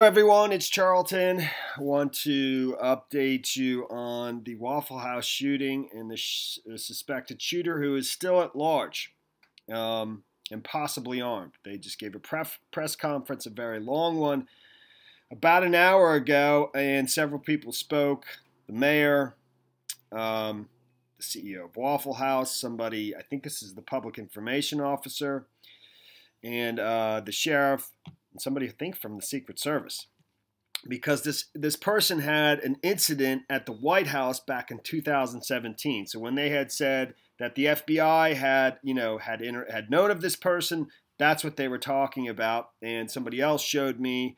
Everyone, it's Charlton. I want to update you on the Waffle House shooting and the suspected shooter who is still at large and possibly armed. They just gave a press conference, a very long one, about an hour ago, and several people spoke. The mayor, the CEO of Waffle House, somebody, I think this is the public information officer, and the sheriff, and somebody I think from the Secret Service, because this person had an incident at the White House back in 2017. So when they had said that the FBI had known of this person, that's what they were talking about. And somebody else showed me.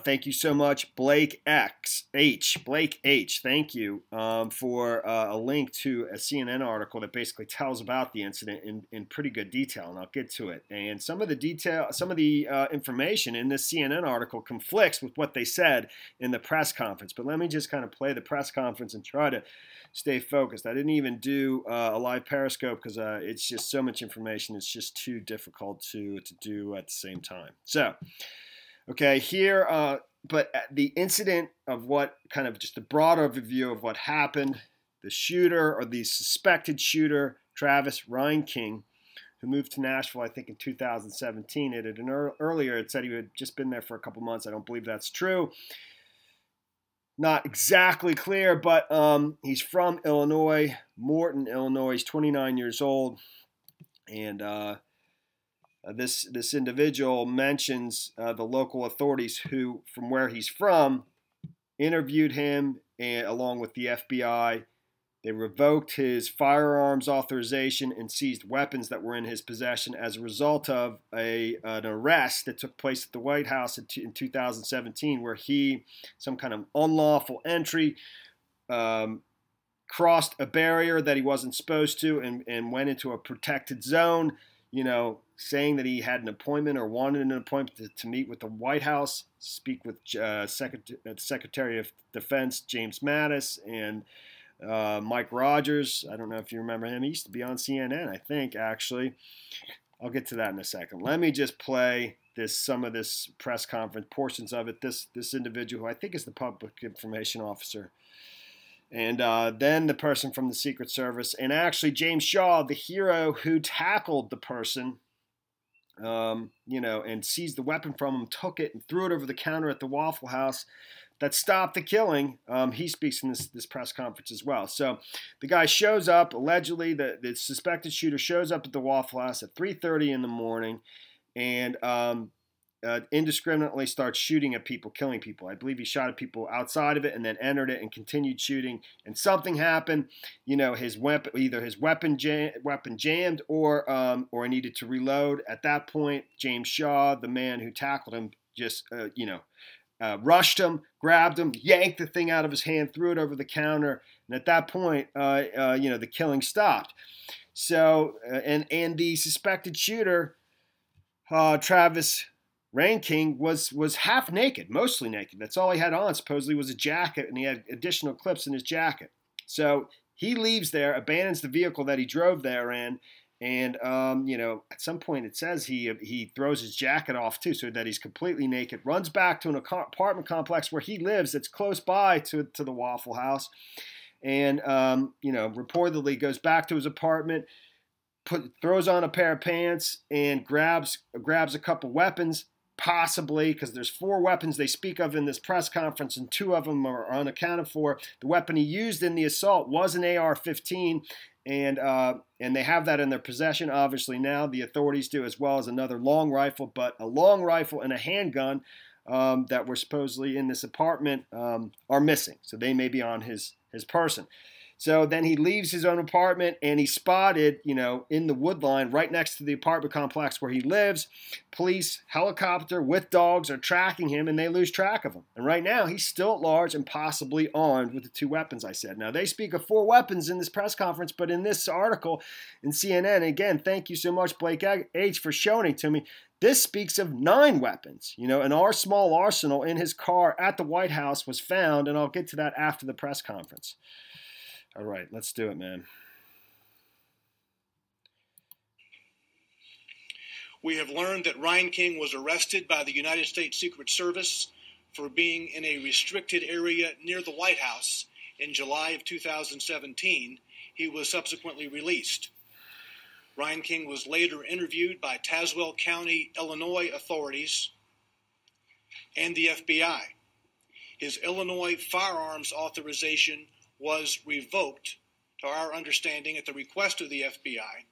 Thank you so much, Blake H. Thank you for a link to a CNN article that basically tells about the incident in pretty good detail, and I'll get to it. And some of the information in this CNN article conflicts with what they said in the press conference. But let me just kind of play the press conference and try to stay focused. I didn't even do a live Periscope because it's just so much information. It's just too difficult to do at the same time. So. Okay, here, but the incident of what kind of just a broad overview of what happened, the shooter or the suspected shooter, Travis Reinking, who moved to Nashville, I think, in 2017. Earlier, it said he had just been there for a couple months. I don't believe that's true. Not exactly clear, but he's from Illinois, Morton, Illinois. He's 29 years old, and this individual mentions the local authorities who, from where he's from, interviewed him along with the FBI. They revoked his firearms authorization and seized weapons that were in his possession as a result of an arrest that took place at the White House in 2017, where some kind of unlawful entry, crossed a barrier that he wasn't supposed to and went into a protected zone, saying that he had an appointment or wanted an appointment to meet with the White House, speak with Secretary of Defense James Mattis and Mike Rogers. I don't know if you remember him. He used to be on CNN, I think, actually. I'll get to that in a second. Let me just play some of this press conference, portions of it. This individual, who I think is the public information officer, and then the person from the Secret Service, and actually James Shaw, the hero who tackled the person, and seized the weapon from him, took it and threw it over the counter at the Waffle House that stopped the killing. He speaks in this press conference as well. So the guy shows up, allegedly, the suspected shooter shows up at the Waffle House at 3:30 in the morning and indiscriminately starts shooting at people, killing people. I believe he shot at people outside of it and then entered it and continued shooting. And something happened. His weapon, either his weapon jammed or he needed to reload. At that point, James Shaw, the man who tackled him, just rushed him, grabbed him, yanked the thing out of his hand, threw it over the counter, and at that point, the killing stopped. So, and the suspected shooter, Travis Reinking, was half naked, mostly naked. That's all he had on, supposedly, was a jacket, and he had additional clips in his jacket. So he leaves there, abandons the vehicle that he drove there in, and, at some point it says he throws his jacket off, too, so that he's completely naked, runs back to an apartment complex where he lives that's close by to the Waffle House, and, reportedly goes back to his apartment, throws on a pair of pants, and grabs a couple weapons, possibly, because there's 4 weapons they speak of in this press conference, and 2 of them are unaccounted for. The weapon he used in the assault was an AR-15, and they have that in their possession, obviously now. The authorities do, as well as another long rifle, but a long rifle and a handgun that were supposedly in this apartment are missing. So they may be on his person. So then he leaves his own apartment, and he's spotted, in the wood line right next to the apartment complex where he lives. Police, helicopter with dogs are tracking him, and they lose track of him. And right now, he's still at large and possibly armed with the 2 weapons I said. Now, they speak of 4 weapons in this press conference, but in this article in CNN, again, thank you so much, Blake H., for showing it to me. This speaks of 9 weapons. An small arsenal in his car at the White House was found, and I'll get to that after the press conference. All right, let's do it, man. We have learned that Reinking was arrested by the United States Secret Service for being in a restricted area near the White House in July of 2017. He was subsequently released. Reinking was later interviewed by Tazewell County, Illinois authorities and the FBI. His Illinois firearms authorization was revoked, to our understanding, at the request of the FBI,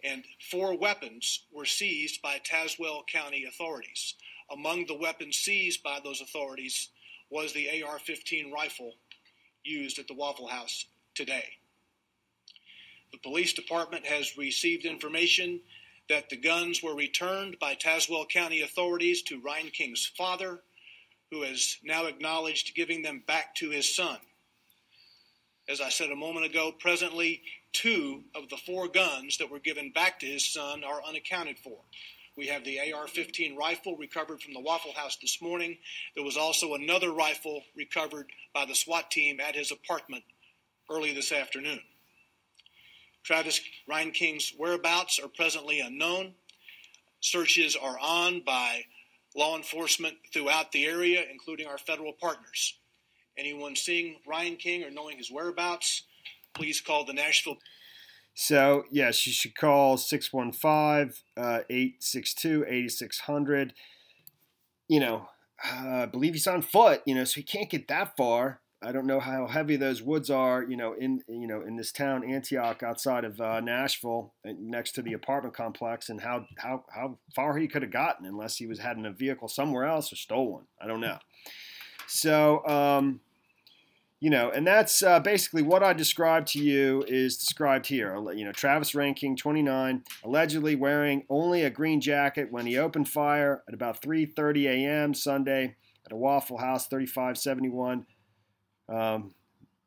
and 4 weapons were seized by Tazewell County authorities. Among the weapons seized by those authorities was the AR-15 rifle used at the Waffle House today. The police department has received information that the guns were returned by Tazewell County authorities to Reinking's father, who has now acknowledged giving them back to his son. As I said a moment ago, presently 2 of the 4 guns that were given back to his son are unaccounted for. We have the AR-15 rifle recovered from the Waffle House this morning. There was also another rifle recovered by the SWAT team at his apartment early this afternoon. Travis Reinking's whereabouts are presently unknown. Searches are on by law enforcement throughout the area, including our federal partners. Anyone seeing Reinking or knowing his whereabouts, please call the Nashville. So, yes, you should call 615-862-8600. I believe he's on foot, so he can't get that far. I don't know how heavy those woods are, in this town, Antioch, outside of Nashville, next to the apartment complex, and how far he could have gotten unless he had in a vehicle somewhere else or stolen. I don't know. So, and that's basically what I described to you is described here. Travis Reinking, 29, allegedly wearing only a green jacket when he opened fire at about 3:30 a.m. Sunday at a Waffle House, 3571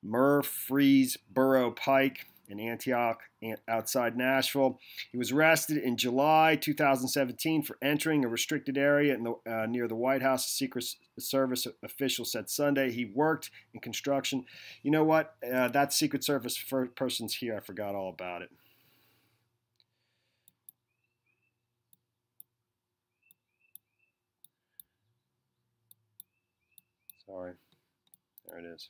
Murfreesboro Pike in Antioch, outside Nashville. He was arrested in July 2017 for entering a restricted area near the White House. A Secret Service official said Sunday he worked in construction. You know what? That Secret Service person's here. I forgot all about it. Sorry. There it is.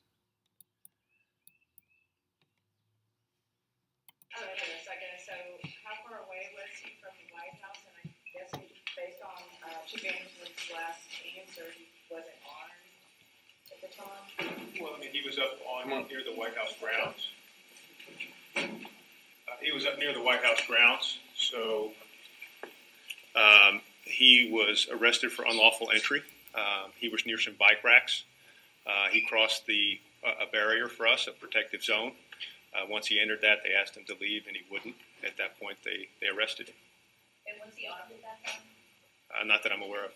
So how far away was he from the White House? And I guess based on Chief Anderson's last answer, he wasn't armed at the time? Well, he was up near the White House grounds. So he was arrested for unlawful entry. He was near some bike racks. He crossed a barrier for us, a protective zone. Once he entered that, they asked him to leave, and he wouldn't. At that point, they arrested him. And was he armed at that time? Not that I'm aware of.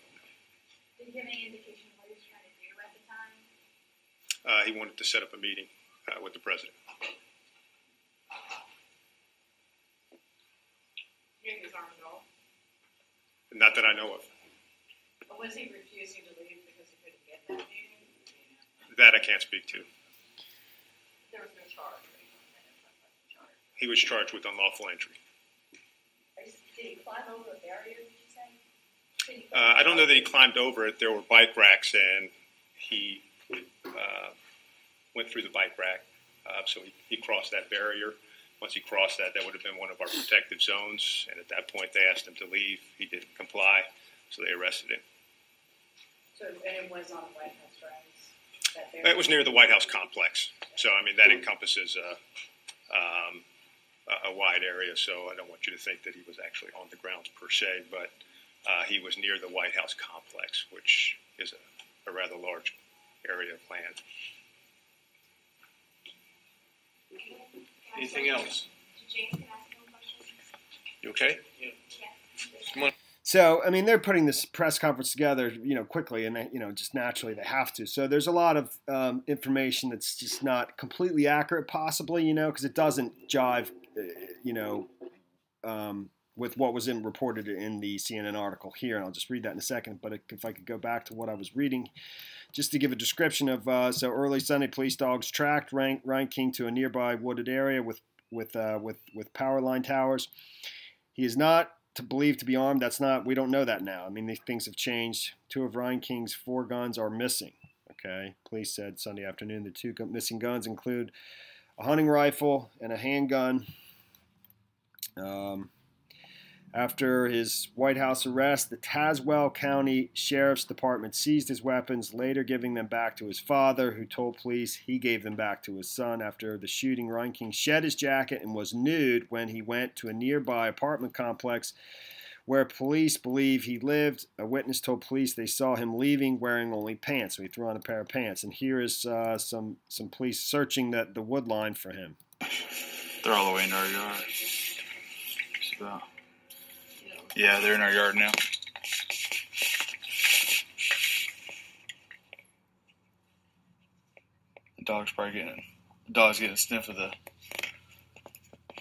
Did he give any indication of what he was trying to do at the time? He wanted to set up a meeting with the president. He was armed at all? Not that I know of. Or was he refusing to leave because he couldn't get that meeting? That I can't speak to. There was no charge. He was charged with unlawful entry. Did he climb over a barrier, did you say? I don't know that he climbed over it. There were bike racks, and he went through the bike rack. So he crossed that barrier. Once he crossed that, that would have been one of our protective zones. And at that point, they asked him to leave. He didn't comply, so they arrested him. So, and it was on the White House grounds? It was near the White House complex. So, that encompasses a wide area. So I don't want you to think that he was actually on the grounds per se, but he was near the White House complex, which is a rather large area of land. Anything else? You okay? Yeah. Come on. So, they're putting this press conference together, quickly, and they, just naturally they have to. So there's a lot of information that's just not completely accurate, possibly, because it doesn't jive, with what was reported in the CNN article here. And I'll just read that in a second. But if I could go back to what I was reading, just to give a description of, so early Sunday, police dogs tracked Reinking to a nearby wooded area with power line towers. He is not to believe to be armed. We don't know that now. I mean, these things have changed. 2 of Reinking's 4 guns are missing. Okay, police said Sunday afternoon the 2 missing guns include a hunting rifle and a handgun. After his White House arrest, the Tazewell County Sheriff's Department seized his weapons, later giving them back to his father, who told police he gave them back to his son. After the shooting, Reinking shed his jacket and was nude when he went to a nearby apartment complex where police believe he lived. A witness told police they saw him leaving wearing only pants, so he threw on a pair of pants. And here is some police searching the wood line for him. They're all the way in our yard. So, yeah, they're in our yard now. The dog's getting a sniff of the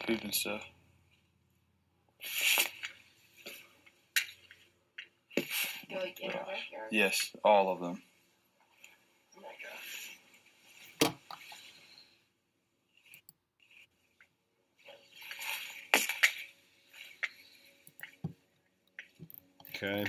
poop and stuff. Like in our backyard? Yes, all of them. Oh my gosh. Okay.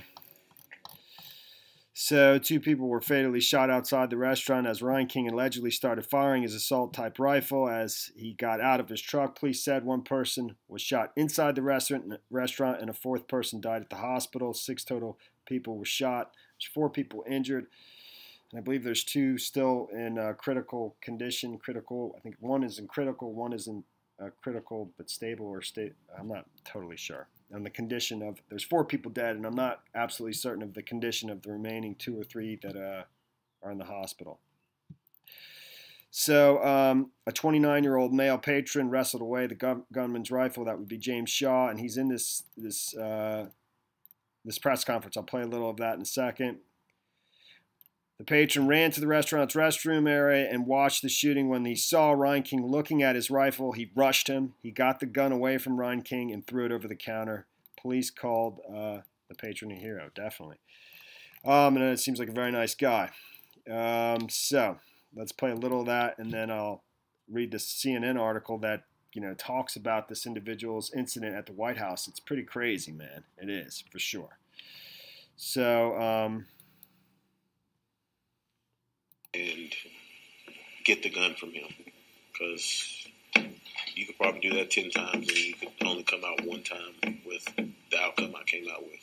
So 2 people were fatally shot outside the restaurant as Reinking allegedly started firing his assault-type rifle as he got out of his truck. Police said 1 person was shot inside the restaurant and a 4th person died at the hospital. 6 total people were shot. There's 4 people injured. And I believe there's 2 still in critical condition. Critical, I think 1 is in critical, 1 is in critical but stable or state. I'm not totally sure. On the condition of, there's 4 people dead, and I'm not absolutely certain of the condition of the remaining 2 or 3 that are in the hospital. So a 29-year-old male patron wrestled away the gunman's rifle. That would be James Shaw, and he's in this press conference. I'll play a little of that in a second. The patron ran to the restaurant's restroom area and watched the shooting. When he saw Reinking looking at his rifle, he rushed him. He got the gun away from Reinking and threw it over the counter. Police called the patron a hero, definitely. And it seems like a very nice guy. So let's play a little of that, and then I'll read the CNN article that talks about this individual's incident at the White House. It's pretty crazy, man. It is, for sure. So and get the gun from him, because you could probably do that 10 times and you could only come out 1 time with the outcome I came out with.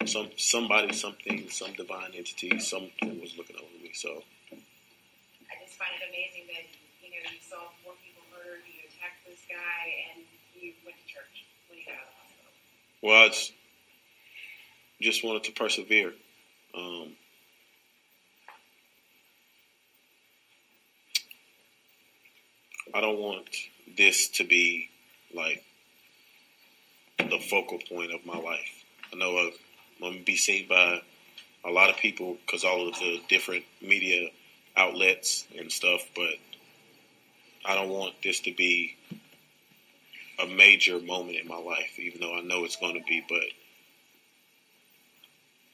So somebody, something, some divine entity, something was looking over me. So I just find it amazing that you saw 4 people murdered, you attacked this guy, and you went to church when you got out of the hospital. well, I just wanted to persevere. I don't want this to be like the focal point of my life. I know I'm going to be seen by a lot of people because all of the different media outlets and stuff, but I don't want this to be a major moment in my life, even though I know it's going to be. But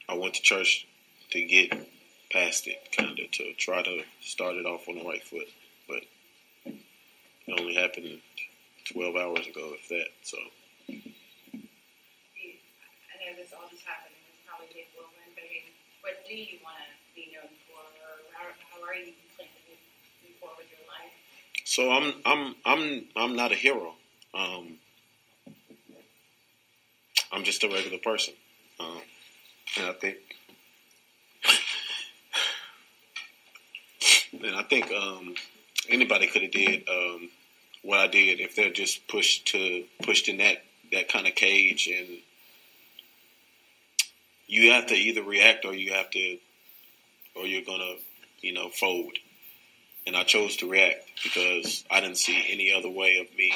I went to church to get past it, kind of, to try to start it off on the right foot. But it only happened 12 hours ago, if that. So I know this all just happened, and it's probably a big whirlwind, but I mean, what do you want to be known for, or how are you planning to move forward with your life? So I'm not a hero. I'm just a regular person, and I think anybody could have did what I did if they're just pushed in that kind of cage, and you have to either react or you're gonna fold. And I chose to react because I didn't see any other way of me,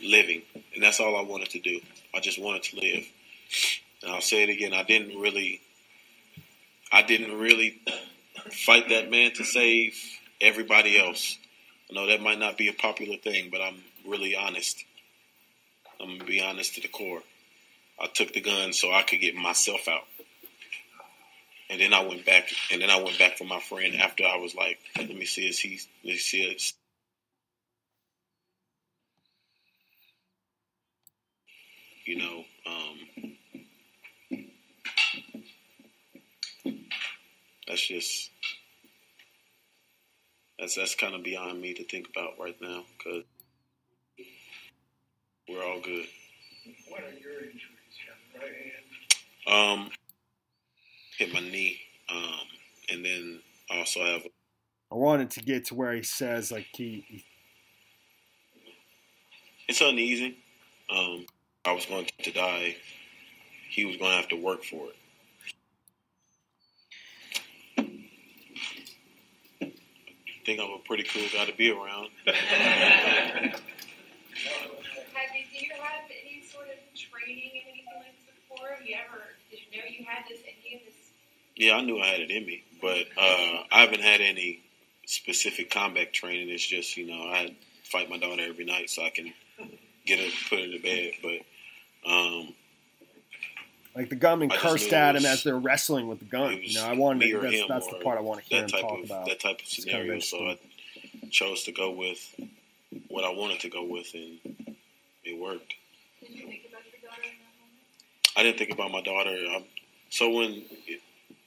living. And that's all I wanted to do. I just wanted to live. And I'll say it again, I didn't really fight that man to save everybody else. I know that might not be a popular thing, but I'm really honest. I'm going to be honest to the core. I took the gun so I could get myself out. And then I went back for my friend after I was like, let me see it. You know, that's kind of beyond me to think about right now because we're all good. What are your injuries? You have the right hand? Hit my knee, and then I also have. I wanted to get to where he says like It's uneasy. I was going to die. He was going to have to work for it. I think I'm a pretty cool guy to be around. Do you have any sort of training in anything like this before? Did you know you had any of this? Yeah, I knew I had it in me, but I haven't had any specific combat training. It's just, you know, I fight my daughter every night so I can get her, put her to bed. But like the gunman cursed at him as they're wrestling with the gun. You know, I wanted to, that's the part I want to hear him talk about. That type of scenario. So I chose to go with what I wanted to go with, and it worked. Did you think about your daughter in that moment? I didn't think about my daughter. So when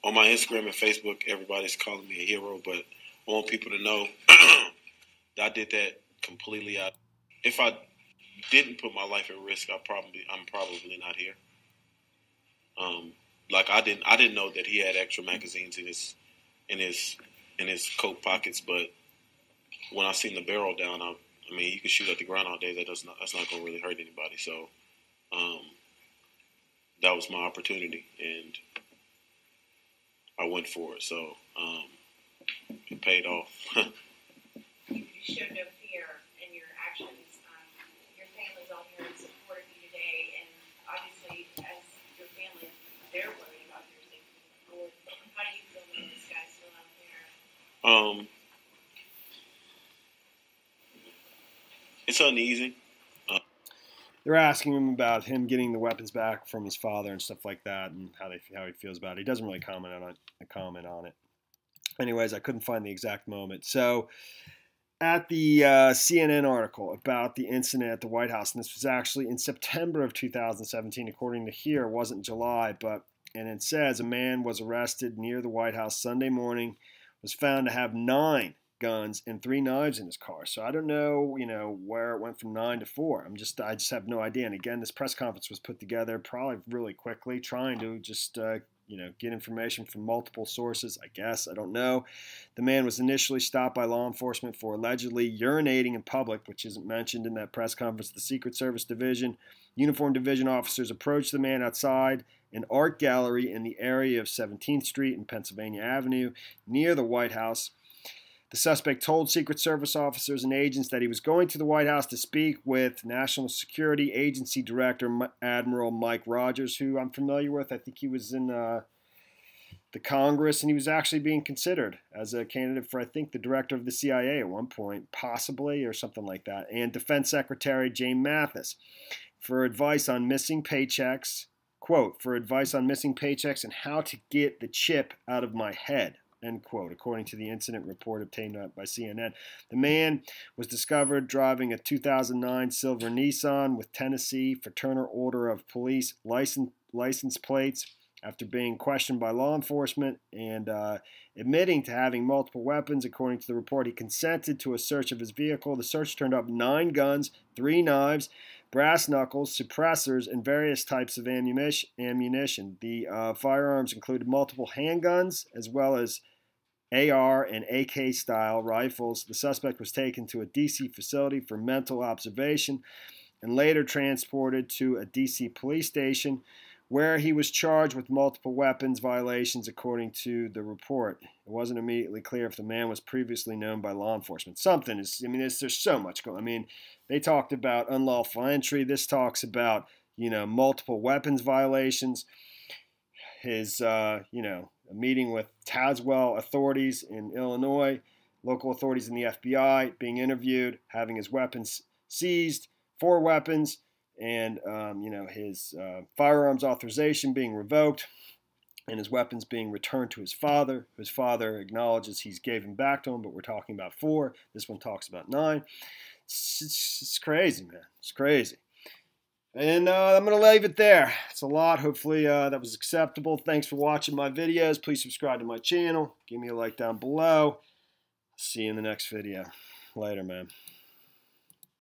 on my Instagram and Facebook, everybody's calling me a hero, but I want people to know that I did that completely out. If I didn't put my life at risk, I'm probably not here. Like I didn't know that he had extra magazines in his coat pockets, but when I seen the barrel down, I mean, you can shoot at the ground all day. That's not going to really hurt anybody. So that was my opportunity, and I went for it. So it paid off. You showed no fear in your actions. Your family's all here and supporting you today, and obviously, as your family, they're worried about your safety. How do you feel knowing this guy's still out there? It's uneasy. They're asking him about him getting the weapons back from his father and stuff like that, and how he feels about it. He doesn't really comment on it. Anyways, I couldn't find the exact moment. So, at the CNN article about the incident at the White House, and this was actually in September of 2017, according to here, it wasn't July, and it says a man was arrested near the White House Sunday morning, was found to have 9 guns and 3 knives in his car. So I don't know, where it went from 9 to 4. I just have no idea. And again, this press conference was put together probably really quickly, trying to just, get information from multiple sources, I guess. I don't know. The man was initially stopped by law enforcement for allegedly urinating in public, which isn't mentioned in that press conference. The Secret Service Division, Uniform Division officers approached the man outside an art gallery in the area of 17th Street and Pennsylvania Avenue near the White House. The suspect told Secret Service officers and agents that he was going to the White House to speak with National Security Agency Director Admiral Mike Rogers, who I'm familiar with. I think he was in the Congress, and he was actually being considered as a candidate for, I think, the director of the CIA at one point, possibly, or something like that, and Defense Secretary James Mathis for advice on missing paychecks, quote, for advice on missing paychecks and how to get the chip out of my head, end quote, according to the incident report obtained by CNN. The man was discovered driving a 2009 silver Nissan with Tennessee Fraternal Order of Police license plates after being questioned by law enforcement and admitting to having multiple weapons. According to the report, he consented to a search of his vehicle. The search turned up 9 guns, 3 knives, brass knuckles, suppressors, and various types of ammunition. The firearms included multiple handguns as well as AR and AK style rifles. The suspect was taken to a D.C. facility for mental observation and later transported to a D.C. police station where he was charged with multiple weapons violations, according to the report. It wasn't immediately clear if the man was previously known by law enforcement. There's so much going on. I mean, they talked about unlawful entry. This talks about, multiple weapons violations. His, a meeting with Tazewell authorities in Illinois, local authorities in the FBI, being interviewed, having his weapons seized, 4 weapons, and his firearms authorization being revoked, and his weapons being returned to his father. His father acknowledges he's gave him back to him, but we're talking about 4. This one talks about 9. It's crazy, man. It's crazy. And I'm going to leave it there. It's a lot. Hopefully that was acceptable. Thanks for watching my videos. Please subscribe to my channel. Give me a like down below. See you in the next video. Later, man.